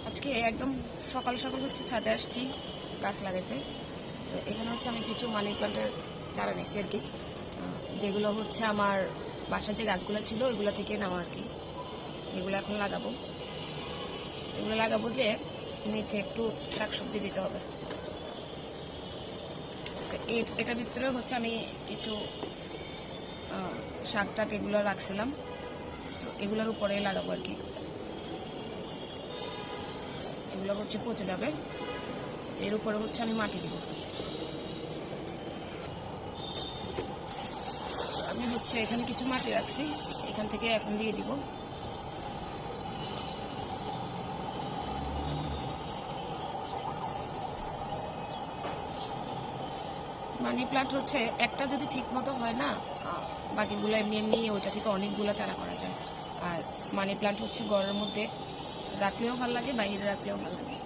আজকে একদম সকাল সকাল হচ্ছে ছাদে আসছি গাছ লাগাইতে। তো এখানে হচ্ছে আমি কিছু মানি প্ল্যান্টের চারা নিচ্ছি আর কি, যেগুলো হচ্ছে আমার বাসার যে গাছগুলো ছিল ওইগুলো থেকে নেওয়া আর কি। এগুলো এখন লাগাবো, এগুলো লাগাবো যে নিচে একটু শাকসবজি দিতে হবে। এটার ভিতরে হচ্ছে আমি কিছু শাক টাক এগুলো রাখছিলাম, তো এগুলোর উপরে লাগাবো আর কি। এগুলো হচ্ছে পচে যাবে, এর উপরে হচ্ছে আমি মাটি দিব। আমি হচ্ছে এখানে কিছু মাটি রাখছি, এখান থেকে এখন দিয়ে দিব। মানি প্লান্ট হচ্ছে একটা যদি ঠিক মতো হয় না, বাকিগুলো এমনি এমনি ওইটা থেকে অনেকগুলো চারা করা যায়। আর মানি প্লান্ট হচ্ছে ঘরের মধ্যে রাখলেও ভালো লাগে, বাইরে রাখলেও ভালো লাগে।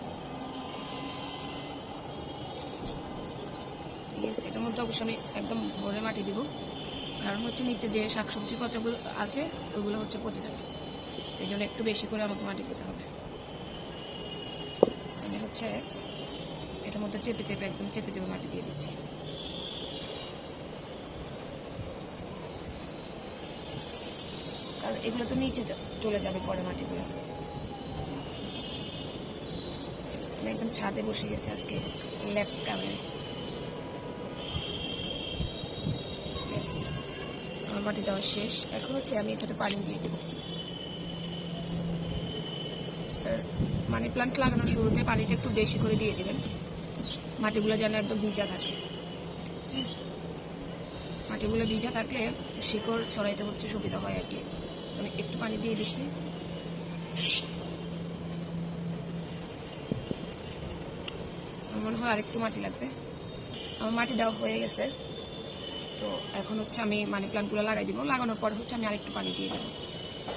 ঠিক আছে, এটার মধ্যে অবশ্যই আমি একদম ভরে মাটি দিব, কারণ হচ্ছে নিচে যে শাকসবজি পচাগুলো আছে ওইগুলো হচ্ছে পচে যাবে, এই জন্য একটু বেশি করে আমাকে মাটি দিতে হবে। আমি হচ্ছে এটার মধ্যে চেপে চেপে একদম চেপে চেপে মাটি দিয়ে দিচ্ছি। কারণ এগুলো তো নিচে চলে যাবে পরে মাটিগুলো। আমি একদম ছাদে বসে গেছি আজকে লেফট কারণে। আমার মাটি দেওয়া শেষ, এখন হচ্ছে আমি এটাতে পানি দিয়ে দেবো। মানি প্লান্ট লাগানোর শুরুতে পানিটা একটু বেশি করে দিয়ে দেবেন, মাটিগুলো যেন একদম ভিজা থাকে। মাটিগুলো ভিজা থাকলে শিকড় ছড়াইতে হচ্ছে সুবিধা হয় আর কি। আমি একটু পানি দিয়ে দিচ্ছি। আমার মনে হয় আরেকটু মাটি লাগবে। আমার মাটি দেওয়া হয়ে গেছে, তো এখন হচ্ছে আমি মানি প্লান্টগুলো লাগাই দিব। লাগানোর পর হচ্ছে আমি আরেকটু পানি দিয়ে দেবো।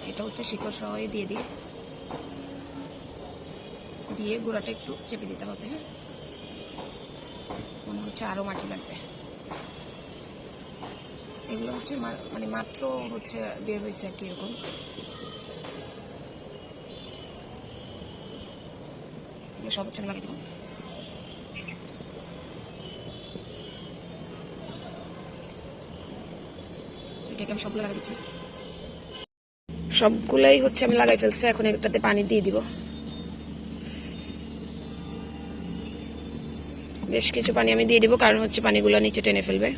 এটা হচ্ছে শিকড় সহ দিয়ে দিই, দিয়ে গোড়াটা একটু চেপে দিতে হবে। হ্যাঁ, মনে হচ্ছে আরও মাটি লাগবে। এগুলো হচ্ছে মানে মাত্র হচ্ছে বের হয়েছে আর কি, এরকম। এগুলো সব হচ্ছে আমি লাগিয়ে দেবো। এটাকে আমি সবগুলো লাগিয়ে দিচ্ছি, সবগুলাই হচ্ছে আমি লাগাই ফেলছি। এখন এটাতে পানি দিয়ে দিব, বেশ কিছু পানি আমি দিয়ে দিব, কারণ হচ্ছে পানিগুলো নিচে টেনে ফেলবে।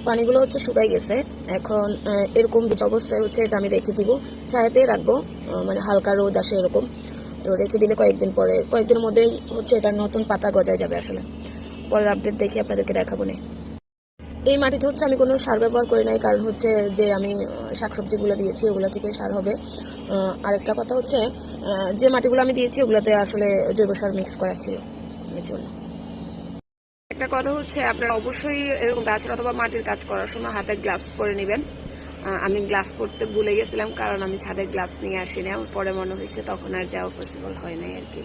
পানিগুলো হচ্ছে শুকাই গেছে। এখন এরকম বীজ অবস্থায় হচ্ছে এটা আমি রেখে দিব, ছায়াতে রাখবো, মানে হালকা রোদ আসে এরকম। তো রেখে দিলে কয়েকদিনের মধ্যেই হচ্ছে এটা নতুন পাতা গজায় যাবে। আসলে পরের আপডেট দেখি আপনাদেরকে দেখাবো না। এই মাটিতে হচ্ছে আমি কোনো সার ব্যবহার করি নাই, কারণ হচ্ছে যে আমি শাকসবজিগুলো দিয়েছি ওগুলো থেকে সার হবে। আরেকটা কথা হচ্ছে, যে মাটিগুলো আমি দিয়েছি ওগুলোতে আসলে জৈব সার মিক্স করা ছিল, এর জন্য। একটা কথা হচ্ছে, আপনারা অবশ্যই এরকম গাছের অথবা মাটির কাজ করার সময় হাতে গ্লাভস পরে নেবেন। আমি গ্লাভস পরতে ভুলে গেছিলাম, কারণ আমি ছাদে গ্লাভস নিয়ে আসিনি। আমার পরে মনে হয়েছে, তখন আর যাওয়া পসিবল হয় নাই আর কি।